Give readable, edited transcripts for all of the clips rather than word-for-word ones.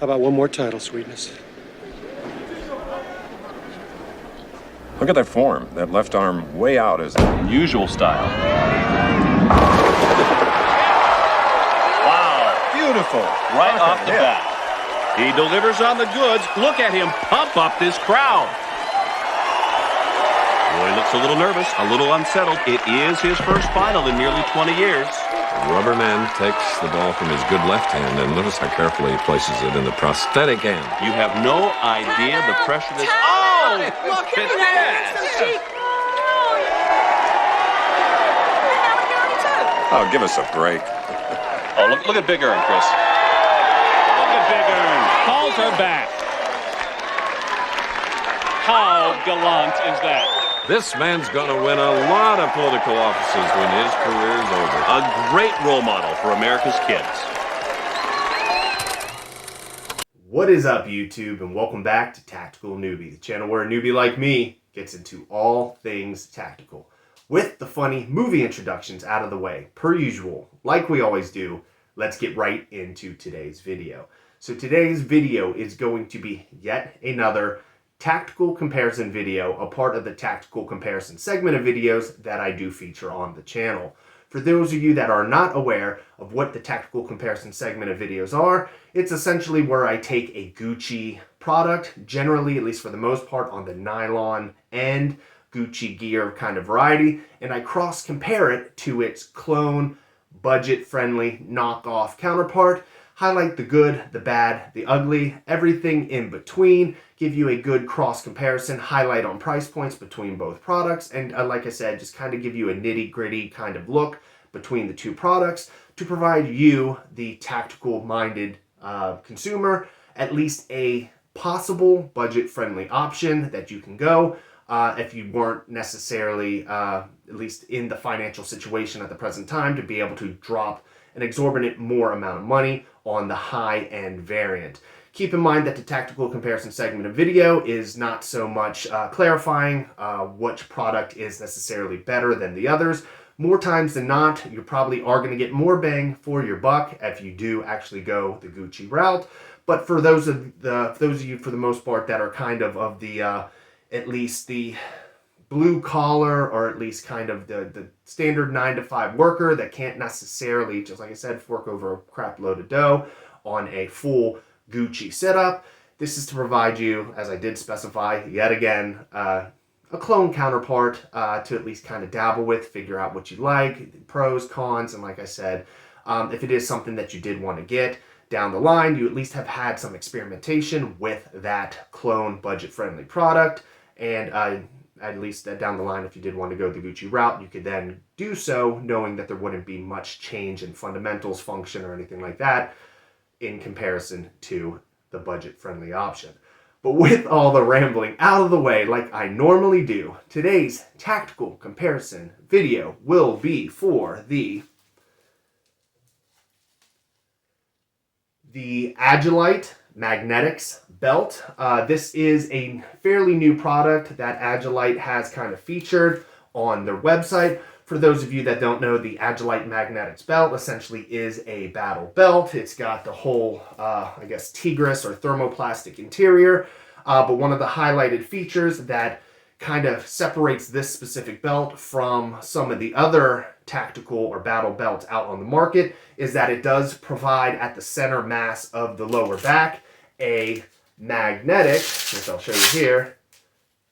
How about one more title, Sweetness? Look at that form. That left arm way out is unusual style. Wow. Beautiful. Right off the bat. He delivers on the goods. Look at him pump up this crowd. Boy, he looks a little nervous, a little unsettled. It is his first final in nearly 20 years. The rubber man takes the ball from his good left hand, and notice how carefully he places it in the prosthetic hand. You have no idea the pressure this... Oh, look at this! Oh, give us a break. Oh, look at Big Earn, Chris. Look at Big Earn. Calls her back. How gallant is that? This man's going to win a lot of political offices when his career's over. A great role model for America's kids. What is up, YouTube, and welcome back to Tactical Newbie, the channel where a newbie like me gets into all things tactical. With the funny movie introductions out of the way, per usual, like we always do, let's get right into today's video. So today's video is going to be yet another tactical comparison video, a part of the tactical comparison segment of videos that I do feature on the channel. For those of you that are not aware of what the tactical comparison segment of videos are, it's essentially where I take a Gucci product, generally, at least for the most part, on the nylon and Gucci gear kind of variety, and I cross compare it to its clone, budget-friendly, knockoff counterpart, highlight the good, the bad, the ugly, everything in between, give you a good cross comparison, highlight on price points between both products, and like I said, just kind of give you a nitty-gritty kind of look between the two products to provide you, the tactical-minded consumer, at least a possible budget-friendly option that you can go if you weren't necessarily, at least in the financial situation at the present time, to be able to drop an exorbitant more amount of money on the high-end variant. Keep in mind that the tactical comparison segment of video is not so much clarifying which product is necessarily better than the others. More times than not, you probably are going to get more bang for your buck if you do actually go the Gucci route. But for those of you, for the most part, that are kind of the at least the blue collar, or at least kind of the standard 9-to-5 worker that can't necessarily, just like I said, fork over a crap load of dough on a full Gucci setup. This is to provide you, as I did specify yet again, a clone counterpart to at least kind of dabble with, figure out what you like, pros, cons, and like I said, if it is something that you did want to get down the line, you at least have had some experimentation with that clone budget-friendly product, and at least down the line, if you did want to go the Gucci route, you could then do so knowing that there wouldn't be much change in fundamentals, function, or anything like that in comparison to the budget-friendly option. But with all the rambling out of the way, like I normally do, today's tactical comparison video will be for the Agilite Magnetix belt. This is a fairly new product that Agilite has kind of featured on their website. For those of you that don't know, the Agilite Magnetix belt essentially is a battle belt. It's got the whole, I guess, Tigris or thermoplastic interior. But one of the highlighted features that kind of separates this specific belt from some of the other tactical or battle belts out on the market is that it does provide at the center mass of the lower back a magnetic, which I'll show you here,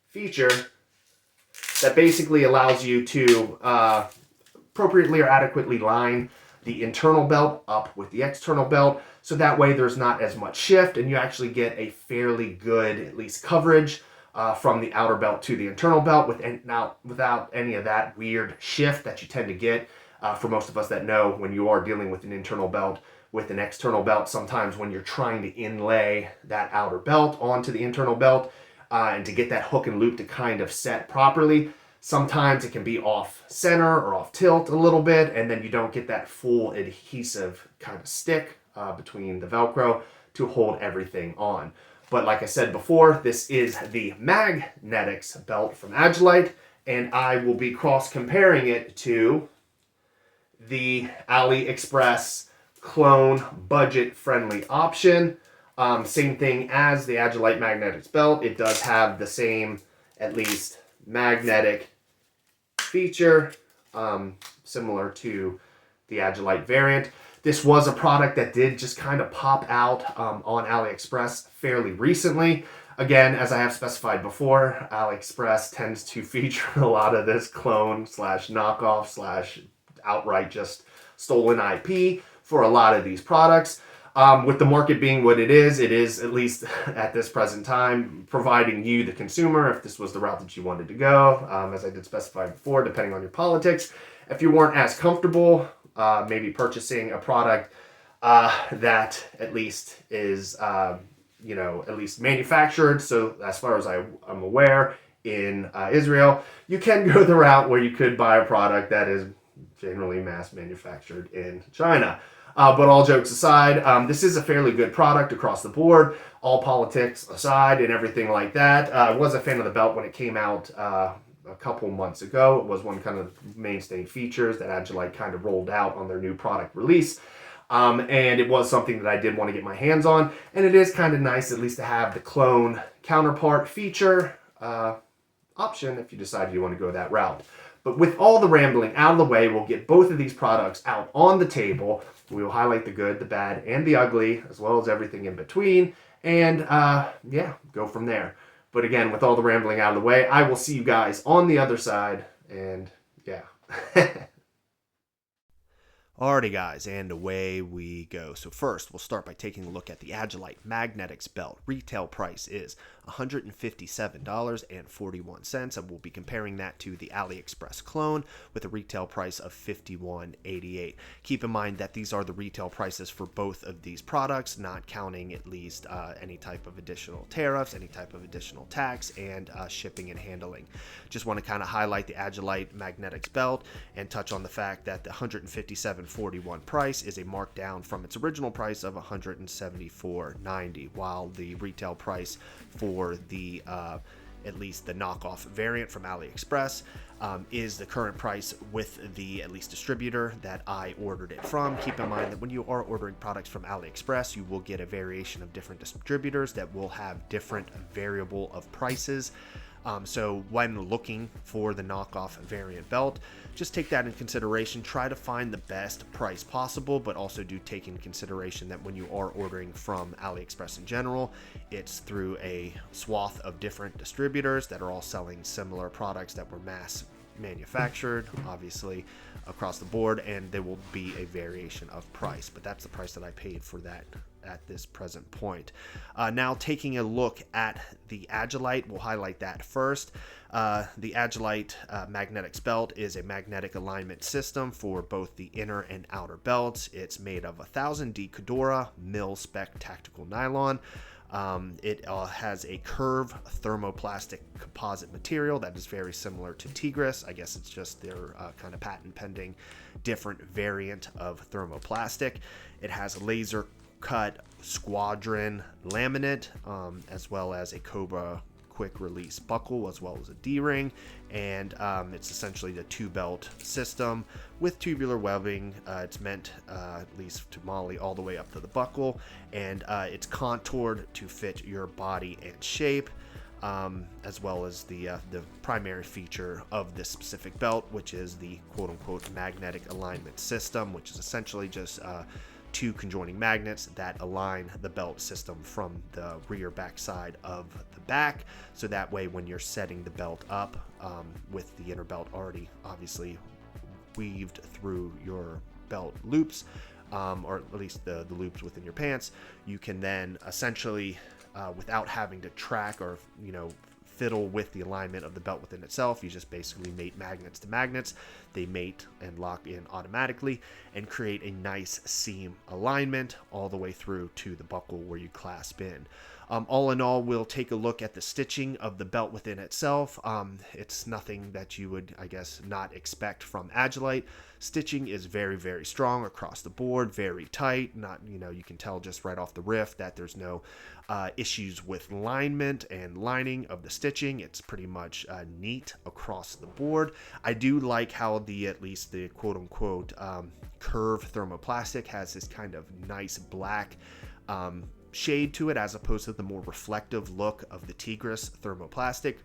feature that basically allows you to appropriately or adequately line the internal belt up with the external belt, so that way there's not as much shift and you actually get a fairly good, at least, coverage from the outer belt to the internal belt without any of that weird shift that you tend to get for most of us that know when you are dealing with an internal belt with an external belt. Sometimes when you're trying to inlay that outer belt onto the internal belt and to get that hook and loop to kind of set properly, sometimes it can be off center or off tilt a little bit, and then you don't get that full adhesive kind of stick between the Velcro to hold everything on. But like I said before, this is the Magnetix belt from Agilite, and I will be cross-comparing it to the AliExpress clone budget-friendly option Same thing as the Agilite Magnetix belt. It does have the same, at least, magnetic feature, similar to the Agilite variant. This was a product that did just kind of pop out on AliExpress fairly recently. Again, as I have specified before, AliExpress tends to feature a lot of this clone slash knockoff slash outright just stolen IP for a lot of these products. With the market being what it is, at least at this present time, providing you, the consumer, if this was the route that you wanted to go, as I did specify before, depending on your politics. If you weren't as comfortable, maybe purchasing a product that at least is, at least manufactured. So as far as I'm aware, in Israel, you can go the route where you could buy a product that is generally mass manufactured in China. But all jokes aside, this is a fairly good product across the board, all politics aside and everything like that. I was a fan of the belt when it came out a couple months ago. It was one kind of mainstay features that Agilite kind of rolled out on their new product release. And it was something that I did want to get my hands on. And it is kind of nice at least to have the clone counterpart feature option if you decide you want to go that route. But with all the rambling out of the way, we'll get both of these products out on the table. We will highlight the good, the bad, and the ugly, as well as everything in between. And go from there. But again, with all the rambling out of the way, I will see you guys on the other side. And yeah. Alrighty guys, and away we go. So first, we'll start by taking a look at the Agilite Magnetix belt. Retail price is $157.41, and we'll be comparing that to the AliExpress clone with a retail price of $51.88. Keep in mind that these are the retail prices for both of these products, not counting at least any type of additional tariffs, any type of additional tax, and shipping and handling. Just want to kind of highlight the Agilite Magnetix belt and touch on the fact that the $157.41 price is a markdown from its original price of $174.90, while the retail price for the at least the knockoff variant from AliExpress is the current price with the at least distributor that I ordered it from. Keep in mind that when you are ordering products from AliExpress, you will get a variation of different distributors that will have different variable of prices. So when looking for the knockoff variant belt, just take that in consideration. Try to find the best price possible, but also do take in consideration that when you are ordering from AliExpress in general, it's through a swath of different distributors that are all selling similar products that were mass manufactured, obviously, across the board, and there will be a variation of price, but that's the price that I paid for that at this present point. Now taking a look at the Agilite, we'll highlight that first. The Agilite Magnetix belt is a magnetic alignment system for both the inner and outer belts. It's made of 1000D Cordura mil-spec tactical nylon. It has a curved thermoplastic composite material that is very similar to Tigris. I guess it's just their kind of patent pending different variant of thermoplastic. It has laser cut squadron laminate, as well as a Cobra quick release buckle, as well as a D-ring, and it's essentially the two belt system with tubular webbing. It's meant at least to molly all the way up to the buckle, and it's contoured to fit your body and shape, as well as the primary feature of this specific belt, which is the quote-unquote magnetic alignment system, which is essentially just two conjoining magnets that align the belt system from the rear back side of the back, so that way when you're setting the belt up with the inner belt already obviously weaved through your belt loops, or at least the loops within your pants, you can then essentially without having to track or fiddle with the alignment of the belt within itself, you just basically mate magnets to magnets. They mate and lock in automatically and create a nice seam alignment all the way through to the buckle where you clasp in. All in all, we'll take a look at the stitching of the belt within itself. It's nothing that you would, I guess, not expect from Agilite. Stitching is very, very strong across the board, very tight. You can tell just right off the riff that there's no issues with alignment and lining of the stitching. It's pretty much neat across the board. I do like how at least the quote-unquote curved thermoplastic has this kind of nice black shade to it as opposed to the more reflective look of the Tigris thermoplastic.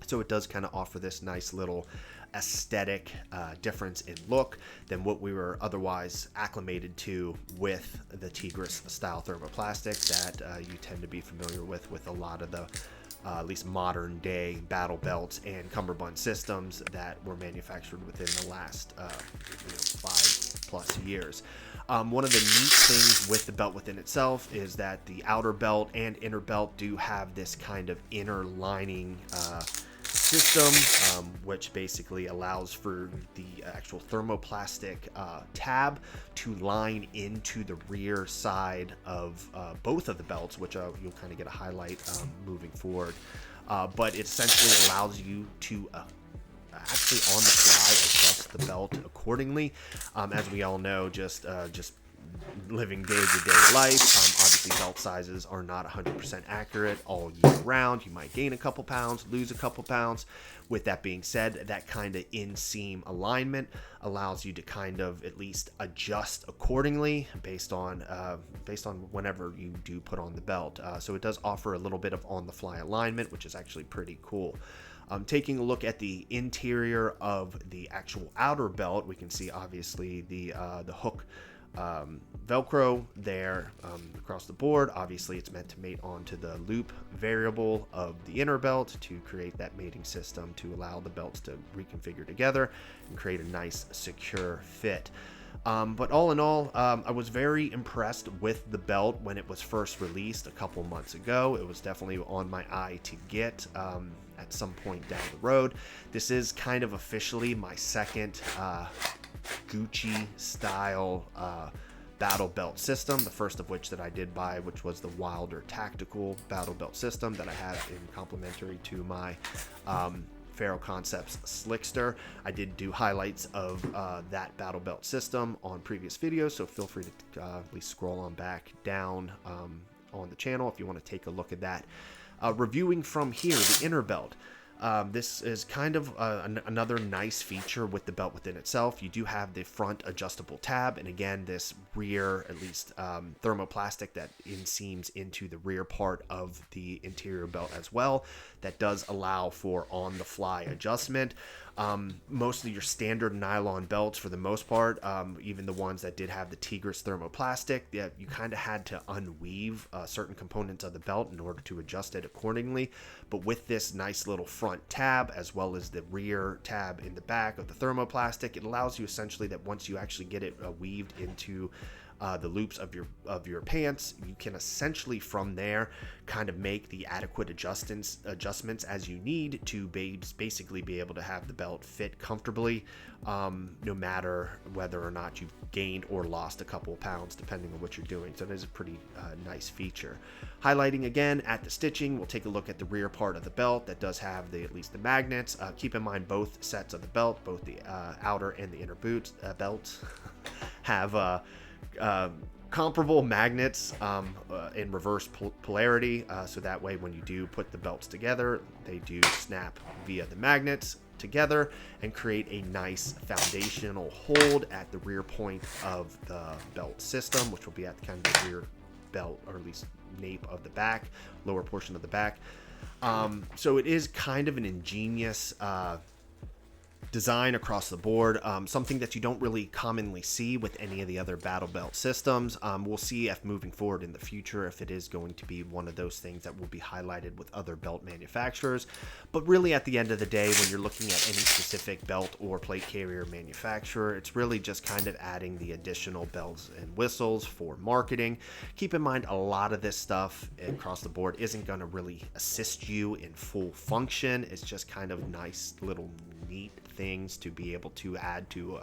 So it does kind of offer this nice little aesthetic difference in look than what we were otherwise acclimated to with the Tigris style thermoplastic that you tend to be familiar with a lot of the at least modern day battle belts and cummerbund systems that were manufactured within the last 5+ years. One of the neat things with the belt within itself is that the outer belt and inner belt do have this kind of inner lining system, which basically allows for the actual thermoplastic tab to line into the rear side of both of the belts, which you'll kind of get a highlight moving forward. But it essentially allows you to actually on the fly adjust the belt accordingly. As we all know, just living day-to-day life, obviously belt sizes are not 100% accurate all year round. You might gain a couple pounds, lose a couple pounds. With that being said, that kind of inseam alignment allows you to kind of at least adjust accordingly based on whenever you do put on the belt. So it does offer a little bit of on-the-fly alignment, which is actually pretty cool. Taking a look at the interior of the actual outer belt, we can see obviously the hook Velcro there across the board. Obviously it's meant to mate onto the loop variable of the inner belt to create that mating system to allow the belts to reconfigure together and create a nice secure fit. But all in all, I was very impressed with the belt when it was first released a couple months ago. It was definitely on my eye to get at some point down the road. This is kind of officially my second Gucci style battle belt system, the first of which that I did buy, which was the Wilder tactical battle belt system that I have in complementary to my Faro Concepts Slickster. I did do highlights of that battle belt system on previous videos, so feel free to at least scroll on back down on the channel if you want to take a look at that. Reviewing from here, the inner belt. This is kind of another nice feature with the belt within itself. You do have the front adjustable tab, and again, this rear, at least thermoplastic that inseams into the rear part of the interior belt as well. That does allow for on-the-fly adjustment. Most of your standard nylon belts, for the most part, even the ones that did have the Tigris thermoplastic, you kind of had to unweave certain components of the belt in order to adjust it accordingly. But with this nice little front tab, as well as the rear tab in the back of the thermoplastic, it allows you essentially that once you actually get it weaved into the loops of your pants, you can essentially from there kind of make the adequate adjustments as you need to basically be able to have the belt fit comfortably, no matter whether or not you've gained or lost a couple of pounds, depending on what you're doing. So it is a pretty nice feature. Highlighting again at the stitching, we'll take a look at the rear part of the belt that does have at least the magnets. Keep in mind both sets of the belt, both the outer and the inner belts have comparable magnets in reverse polarity, so that way when you do put the belts together, they do snap via the magnets together and create a nice foundational hold at the rear point of the belt system, which will be at kind of the rear belt, or at least nape of the back, lower portion of the back. So it is kind of an ingenious design across the board, something that you don't really commonly see with any of the other battle belt systems. We'll see if moving forward in the future if it is going to be one of those things that will be highlighted with other belt manufacturers. But really at the end of the day, when you're looking at any specific belt or plate carrier manufacturer, it's really just kind of adding the additional bells and whistles for marketing. Keep in mind, a lot of this stuff across the board isn't going to really assist you in full function. It's just kind of nice little neat things to be able to add to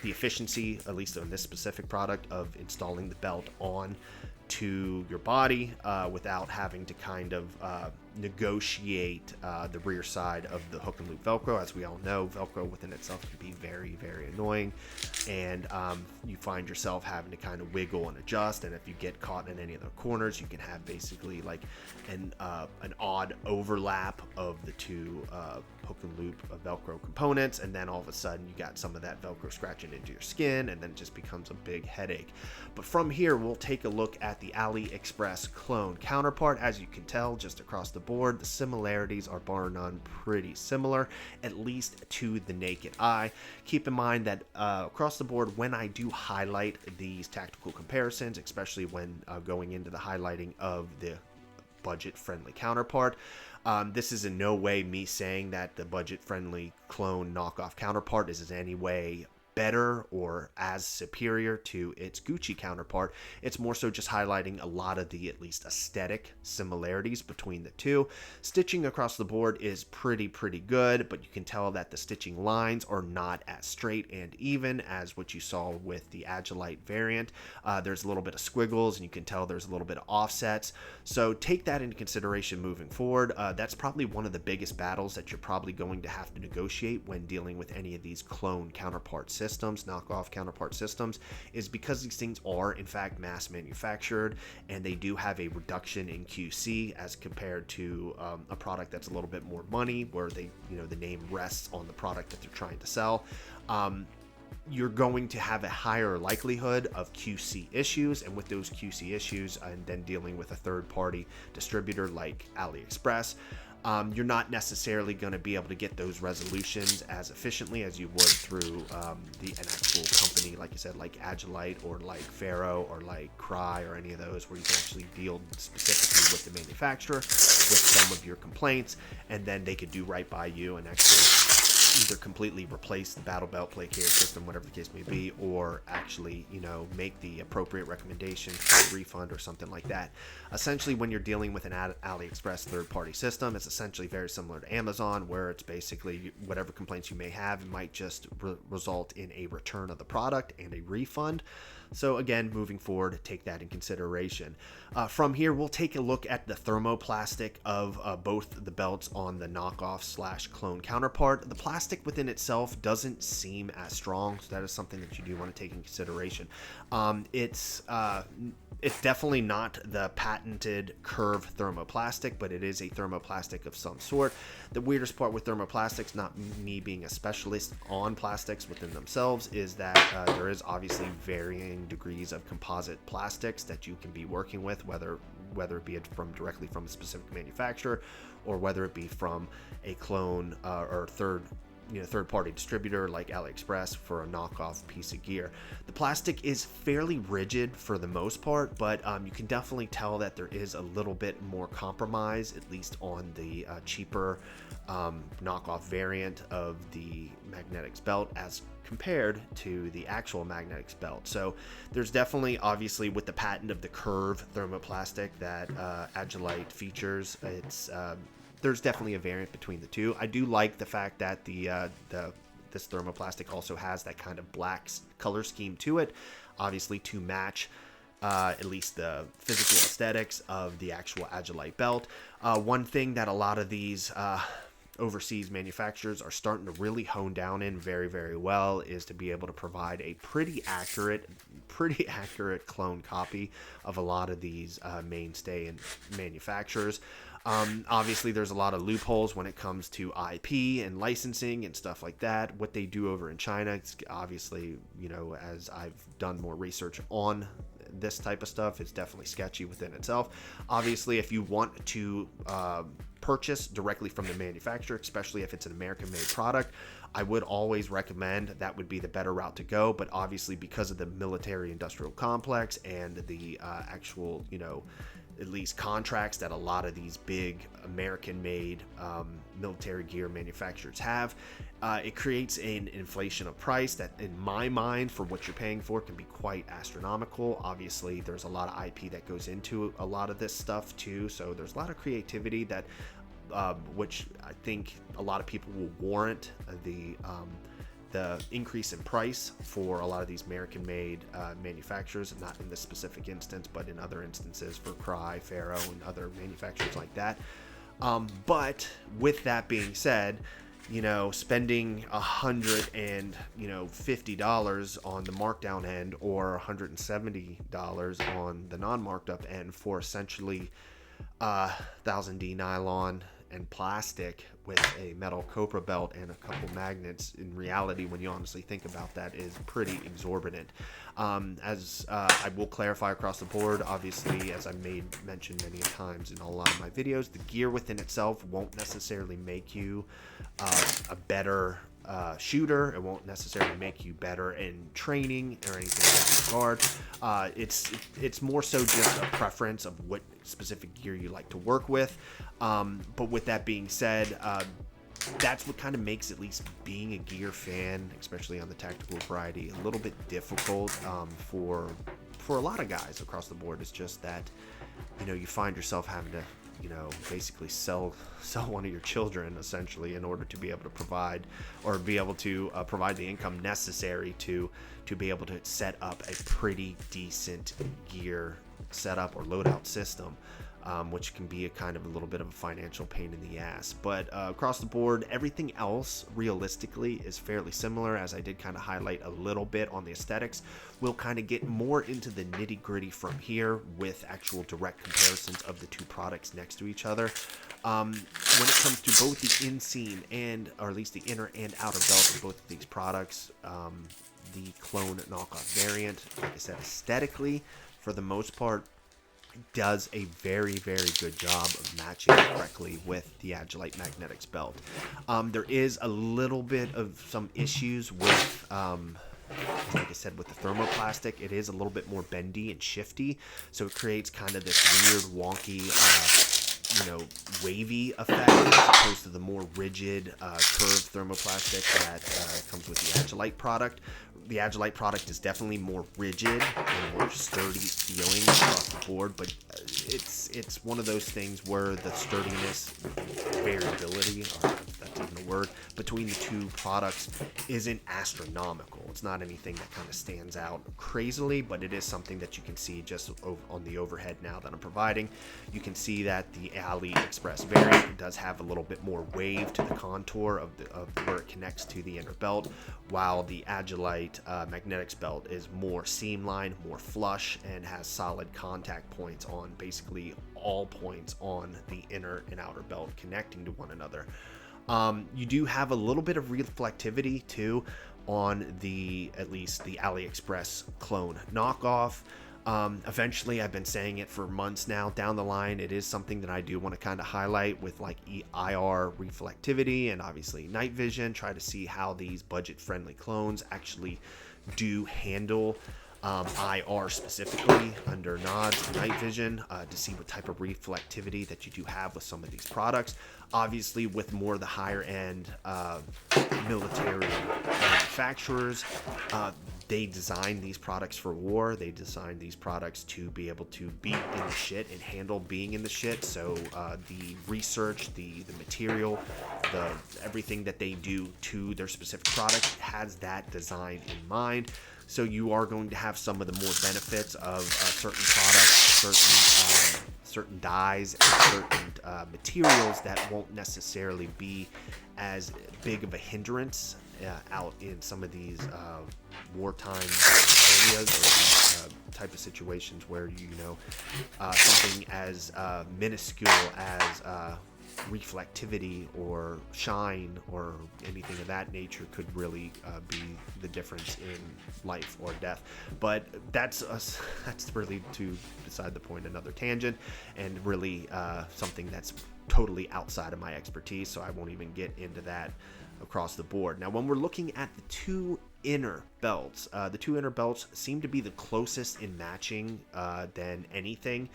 the efficiency, at least on this specific product, of installing the belt on to your body without having to kind of negotiate the rear side of the hook and loop Velcro. As we all know, Velcro within itself can be very, very annoying, and you find yourself having to kind of wiggle and adjust, and if you get caught in any of the corners, you can have basically like an odd overlap of the two hook and loop Velcro components, and then all of a sudden you got some of that Velcro scratching into your skin, and then it just becomes a big headache. But from here, we'll take a look at at the AliExpress clone counterpart. As you can tell, just across the board, the similarities are bar none pretty similar, at least to the naked eye. Keep in mind that across the board, when I do highlight these tactical comparisons, especially when going into the highlighting of the budget-friendly counterpart, this is in no way me saying that the budget-friendly clone knockoff counterpart is in any way better or as superior to its Gucci counterpart. It's more so just highlighting a lot of the at least aesthetic similarities between the two. Stitching across the board is pretty good, but you can tell that the stitching lines are not as straight and even as what you saw with the Agilite variant. There's a little bit of squiggles, and you can tell there's a little bit of offsets. So take that into consideration moving forward. That's probably one of the biggest battles that you're probably going to have to negotiate when dealing with any of these clone counterpart systems, knockoff counterpart systems, is because these things are in fact mass manufactured, and they do have a reduction in QC as compared to a product that's a little bit more money, where they, the name rests on the product that they're trying to sell. You're going to have a higher likelihood of QC issues, and with those QC issues, and then dealing with a third-party distributor like AliExpress, you're not necessarily going to be able to get those resolutions as efficiently as you would through an actual company, like you said, like Agilite or like Faro or like Cry or any of those, where you can actually deal specifically with the manufacturer with some of your complaints, and then they could do right by you and actually either completely replace the battle belt plate carrier system, whatever the case may be, or actually, make the appropriate recommendation for a refund or something like that. Essentially, when you're dealing with an AliExpress third-party system, it's essentially very similar to Amazon, where it's basically whatever complaints you may have, it might just result in a return of the product and a refund. So again, moving forward, take that in consideration. From here, we'll take a look at the thermoplastic of both the belts on the knockoff / clone counterpart. The plastic within itself doesn't seem as strong, so that is something that you do want to take in consideration. It's definitely not the patented curve thermoplastic, but it is a thermoplastic of some sort. The weirdest part with thermoplastics, not me being a specialist on plastics within themselves, is that there is obviously varying degrees of composite plastics that you can be working with, whether it be directly from a specific manufacturer, or whether it be from a clone or third-party distributor like AliExpress for a knockoff piece of gear. The plastic is fairly rigid for the most part, but you can definitely tell that there is a little bit more compromise, at least on the cheaper knockoff variant of the Magnetix belt as compared to the actual Magnetix belt. So there's definitely, obviously, with the patent of the curve thermoplastic that Agilite features, there's definitely a variant between the two. I do like the fact that this thermoplastic also has that kind of black color scheme to it, obviously to match at least the physical aesthetics of the actual Agilite belt. One thing that a lot of these overseas manufacturers are starting to really hone down in very well is to be able to provide a pretty accurate clone copy of a lot of these mainstay and manufacturers. Obviously, there's a lot of loopholes when it comes to IP and licensing and stuff like that. What they do over in China, it's obviously, as I've done more research on this type of stuff, it's definitely sketchy within itself. Obviously, if you want to purchase directly from the manufacturer, especially if it's an American-made product, I would always recommend that would be the better route to go. But obviously, because of the military-industrial complex and the actual, at least contracts that a lot of these big American-made military gear manufacturers have, it creates an inflation of price that, in my mind, for what you're paying for, can be quite astronomical. Obviously, there's a lot of IP that goes into a lot of this stuff too, so there's a lot of creativity that, which I think a lot of people will warrant the increase in price for a lot of these American-made manufacturers, not in this specific instance, but in other instances for Cry, Faro, and other manufacturers like that. But with that being said, spending $150 on the markdown end or $170 on the non-marked up end for essentially 1000D nylon and plastic with a metal Cobra belt and a couple magnets, in reality, when you honestly think about that, is pretty exorbitant. As I will clarify across the board, obviously, as I made mention many times in a lot of my videos, the gear within itself won't necessarily make you a better shooter. It won't necessarily make you better in training or anything in that regard. It's more so just a preference of what specific gear you like to work with. But with that being said, that's what kind of makes at least being a gear fan, especially on the tactical variety, a little bit difficult for a lot of guys across the board. It's just that, you know, you find yourself having to, you know, basically sell one of your children essentially in order to be able to provide the income necessary to be able to set up a pretty decent gear setup or loadout system. Which can be a little bit of a financial pain in the ass. But across the board, everything else realistically is fairly similar, as I did kind of highlight a little bit on the aesthetics. We'll kind of get more into the nitty gritty from here with actual direct comparisons of the two products next to each other. When it comes to both the inseam or at least the inner and outer belts of both of these products, the clone knockoff variant, like I said, aesthetically, for the most part, does a very, very good job of matching correctly with the Agilite Magnetix belt. There is a little bit of some issues with, like I said, with the thermoplastic. It is a little bit more bendy and shifty, so it creates kind of this weird, wonky, wavy effect as opposed to the more rigid, curved thermoplastic that comes with the Agilite product. The Agilite product is definitely more rigid and more sturdy feeling across the board, but it's one of those things where the sturdiness, variability, or if that's even a word, between the two products isn't astronomical. It's not anything that kind of stands out crazily, but it is something that you can see just on the overhead now that I'm providing. You can see that the AliExpress variant does have a little bit more wave to the contour of where it connects to the inner belt, while the Agilite Magnetix belt is more seamline, more flush, and has solid contact points on basically all points on the inner and outer belt connecting to one another. You do have a little bit of reflectivity too on at least the AliExpress clone knockoff. Eventually, I've been saying it for months now, down the line, it is something that I do want to kind of highlight with like IR reflectivity and obviously night vision, try to see how these budget-friendly clones actually do handle IR specifically under nods and night vision, to see what type of reflectivity that you do have with some of these products. Obviously, with more of the higher end military manufacturers, they design these products for war. They design these products to be able to be in the shit and handle being in the shit. So the research, the material, everything that they do to their specific product has that design in mind. So you are going to have some of the more benefits of certain products, certain dyes, and certain materials that won't necessarily be as big of a hindrance out in some of these wartime areas or type of situations where something as minuscule as reflectivity or shine or anything of that nature could really be the difference in life or death. But that's really to beside the point, another tangent, and really something that's totally outside of my expertise, so I won't even get into that across the board. Now, when we're looking at the two inner belts, the two inner belts seem to be the closest in matching than anything.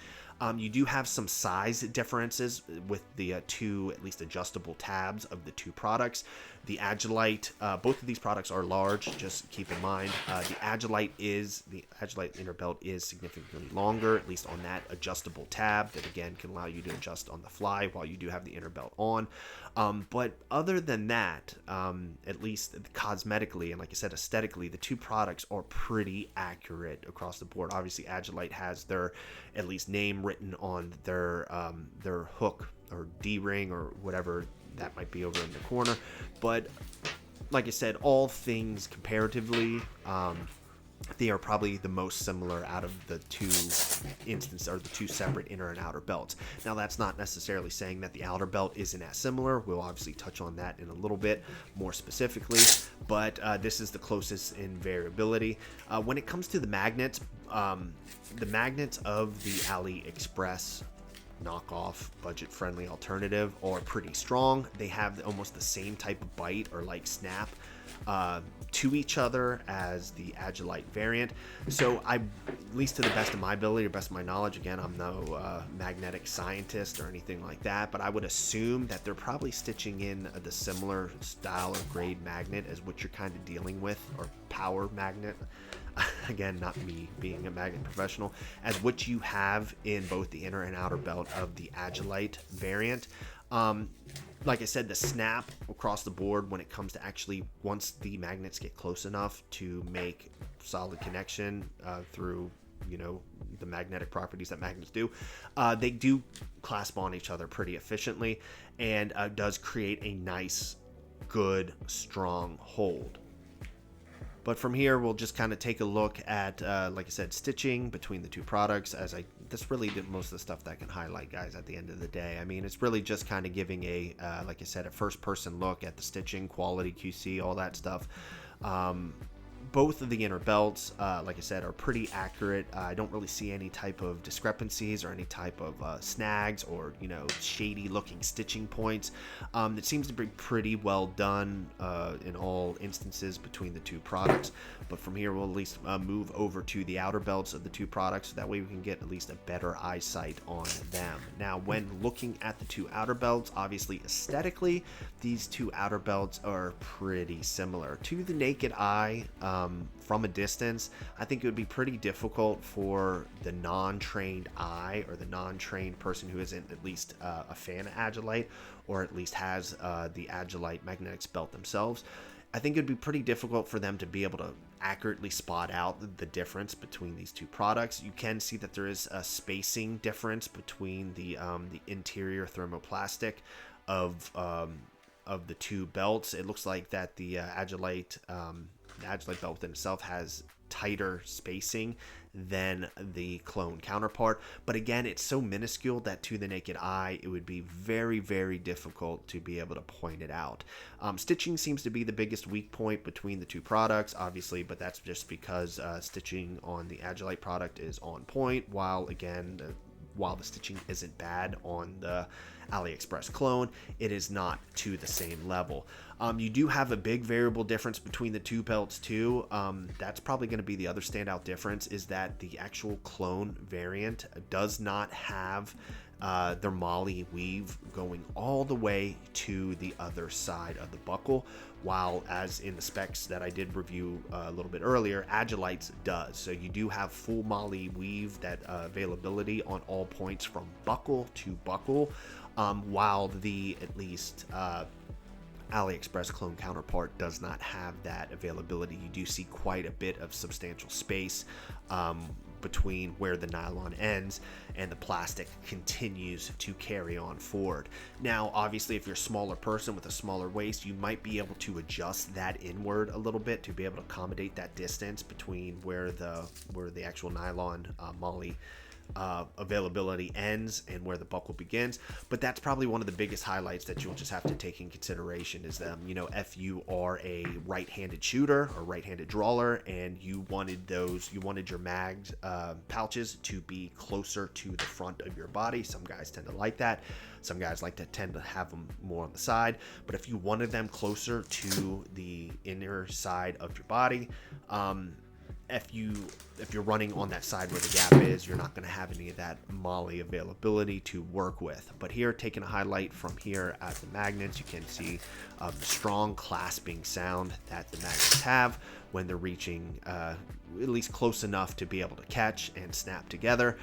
You do have some size differences with the two, at least adjustable tabs of the two products. The Agilite, both of these products are large, just keep in mind. The Agilite inner belt is significantly longer, at least on that adjustable tab that again can allow you to adjust on the fly while you do have the inner belt on. But other than that, at least cosmetically and like I said, aesthetically, the two products are pretty accurate across the board. Obviously, Agilite has their at least name written on their hook or D-ring or whatever that might be over in the corner. But like I said, all things comparatively, they are probably the most similar out of the two instances, or the two separate inner and outer belts. Now, that's not necessarily saying that the outer belt isn't as similar. We'll obviously touch on that in a little bit more specifically, but this is the closest in variability. When it comes to the magnets of the AliExpress knockoff budget-friendly alternative are pretty strong. They have almost the same type of bite or like snap to each other as the Agilite variant. So at least to the best of my ability or best of my knowledge, again, I'm no magnetic scientist or anything like that, but I would assume that they're probably stitching in the similar style or grade magnet as what you're kind of dealing with, or power magnet. Again, not me being a magnet professional, as what you have in both the inner and outer belt of the Agilite variant. Like I said, the snap across the board when it comes to actually, once the magnets get close enough to make solid connection through, the magnetic properties that magnets do, they do clasp on each other pretty efficiently, and does create a nice, good, strong hold. But from here, we'll just kind of take a look at, like I said, stitching between the two products. That's really most of the stuff that I can highlight, guys, at the end of the day. I mean, it's really just kind of giving like I said, a first-person look at the stitching, quality, QC, all that stuff. Both of the inner belts, like I said, are pretty accurate. I don't really see any type of discrepancies or any type of snags or, shady looking stitching points. It seems to be pretty well done in all instances between the two products. But from here, we'll at least move over to the outer belts of the two products, so that way we can get at least a better eyesight on them. Now, when looking at the two outer belts, obviously aesthetically, these two outer belts are pretty similar. To the naked eye, from a distance, I think it would be pretty difficult for the non-trained eye, or the non-trained person who isn't at least a fan of Agilite, or at least has the Agilite Magnetix belt themselves. I think it'd be pretty difficult for them to be able to accurately spot out the difference between these two products. You can see that there is a spacing difference between the interior thermoplastic of the two belts. It looks like that the Agilite belt within itself has tighter spacing than the clone counterpart, but again, it's so minuscule that to the naked eye it would be very, very difficult to be able to point it out. Stitching seems to be the biggest weak point between the two products, obviously, but that's just because stitching on the Agilite product is on point, while the stitching isn't bad on the AliExpress clone, it is not to the same level. You do have a big variable difference between the two belts too. That's probably going to be the other standout difference, is that the actual clone variant does not have their Molly weave going all the way to the other side of the buckle, while as in the specs that I did review a little bit earlier, Agilite's does. So you do have full Molly weave, that availability on all points from buckle to buckle, while the at least AliExpress clone counterpart does not have that availability. You do see quite a bit of substantial space between where the nylon ends and the plastic continues to carry on forward. Now, obviously, if you're a smaller person with a smaller waist, you might be able to adjust that inward a little bit to be able to accommodate that distance between where the actual nylon Molly availability ends and where the buckle begins. But that's probably one of the biggest highlights that you'll just have to take in consideration, is if you are a right-handed shooter or right-handed drawer and you wanted your mags pouches to be closer to the front of your body. Some guys tend to like that. Some guys tend to have them more on the side. But if you wanted them closer to the inner side of your body, if you're running on that side where the gap is, you're not going to have any of that Molly availability to work with. But here, taking a highlight from here at the magnets, you can see the strong clasping sound that the magnets have when they're reaching at least close enough to be able to catch and snap together.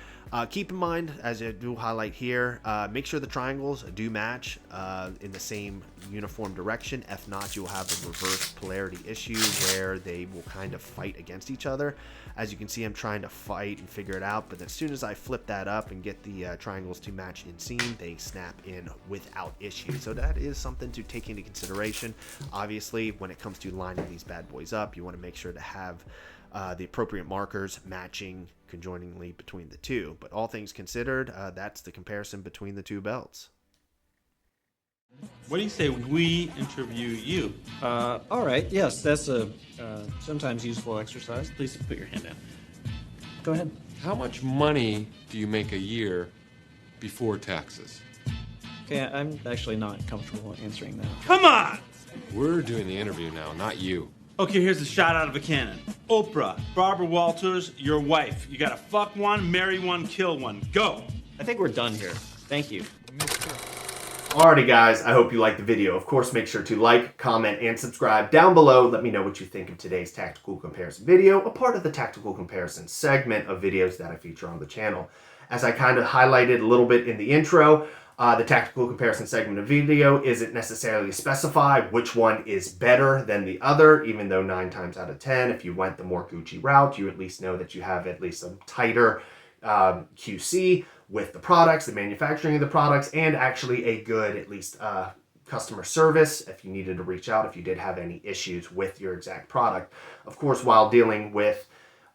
Keep in mind, as I do highlight here, make sure the triangles do match in the same uniform direction. If not, you'll have a reverse polarity issue where they will kind of fight against each other. As you can see, I'm trying to fight and figure it out, but as soon as I flip that up and get the triangles to match in seam, they snap in without issue. So that is something to take into consideration. Obviously, when it comes to lining these bad boys up, you want to make sure to have the appropriate markers matching conjoiningly between the two. But all things considered, that's the comparison between the two belts. What do you say we interview you? All right. Yes, that's a sometimes useful exercise. Please put your hand down. Go ahead. How much money do you make a year before taxes? Okay, I'm actually not comfortable answering that. Come on! We're doing the interview now, not you. Okay, here's a shot out of a cannon. Oprah, Barbara Walters, your wife. You gotta fuck one, marry one, kill one. Go! I think we're done here. Thank you. Alrighty guys, I hope you liked the video. Of course, make sure to like, comment, and subscribe down below. Let me know what you think of today's tactical comparison video, a part of the tactical comparison segment of videos that I feature on the channel. As I kind of highlighted a little bit in the intro, the tactical comparison segment of video isn't necessarily specified which one is better than the other, even though 9 times out of 10, if you went the more Gucci route, you at least know that you have at least some tighter QC with the products, the manufacturing of the products, and actually a good, at least, customer service if you needed to reach out, if you did have any issues with your exact product. Of course, while dealing with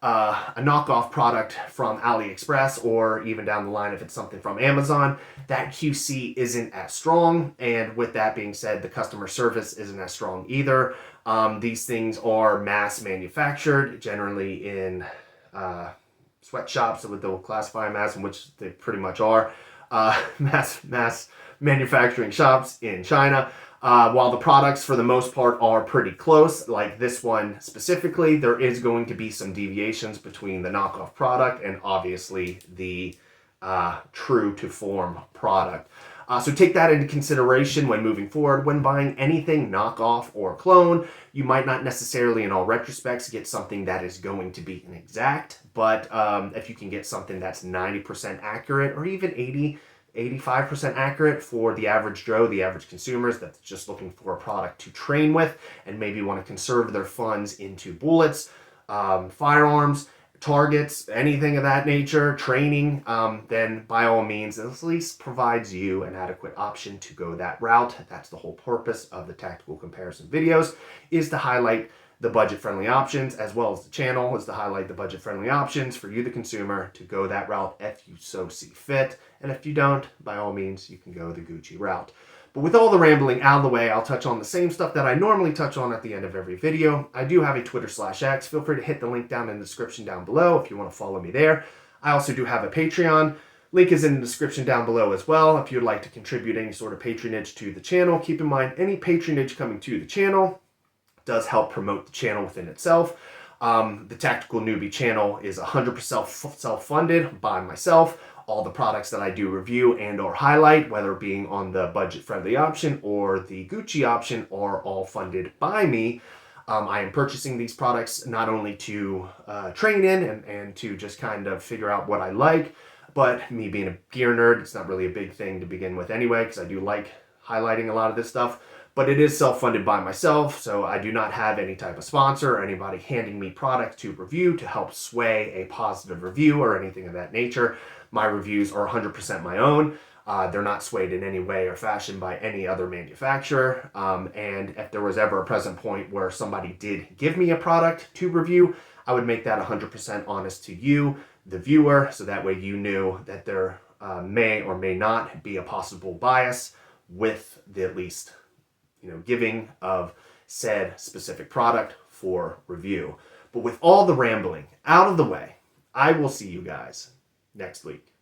a knockoff product from AliExpress, or even down the line if it's something from Amazon, that QC isn't as strong. And with that being said, the customer service isn't as strong either. These things are mass manufactured, generally in sweatshops, that they'll classify them as, in which they pretty much are, mass manufacturing shops in China. While the products for the most part are pretty close, like this one specifically, there is going to be some deviations between the knockoff product and obviously the true to form product. So take that into consideration when moving forward. When buying anything knockoff or clone, you might not necessarily in all retrospects get something that is going to be an exact, but if you can get something that's 90% accurate or even 85% accurate for the average Joe, the average consumers that's just looking for a product to train with and maybe want to conserve their funds into bullets, firearms, targets, anything of that nature, training, then by all means, at least provides you an adequate option to go that route. That's the whole purpose of the tactical comparison videos, is to highlight the budget-friendly options, as well as the channel is to highlight the budget-friendly options for you, the consumer, to go that route if you so see fit. And if you don't, by all means, you can go the Gucci route. But with all the rambling out of the way, I'll touch on the same stuff that I normally touch on at the end of every video. I do have a Twitter/X. Feel free to hit the link down in the description down below if you want to follow me there. I also do have a Patreon. Link is in the description down below as well. If you'd like to contribute any sort of patronage to the channel, keep in mind any patronage coming to the channel does help promote the channel within itself. The Tactical Newbie channel is 100% self-funded by myself. All the products that I do review and or highlight, whether being on the budget-friendly option or the Gucci option, are all funded by me. I am purchasing these products not only to train in and to just kind of figure out what I like, but me being a gear nerd, it's not really a big thing to begin with anyway, because I do like highlighting a lot of this stuff. But it is self-funded by myself, so I do not have any type of sponsor or anybody handing me product to review to help sway a positive review or anything of that nature. My reviews are 100% my own. They're not swayed in any way or fashion by any other manufacturer. And if there was ever a present point where somebody did give me a product to review, I would make that 100% honest to you, the viewer, so that way you knew that there may or may not be a possible bias with the at least giving of said specific product for review. But with all the rambling out of the way, I will see you guys next week.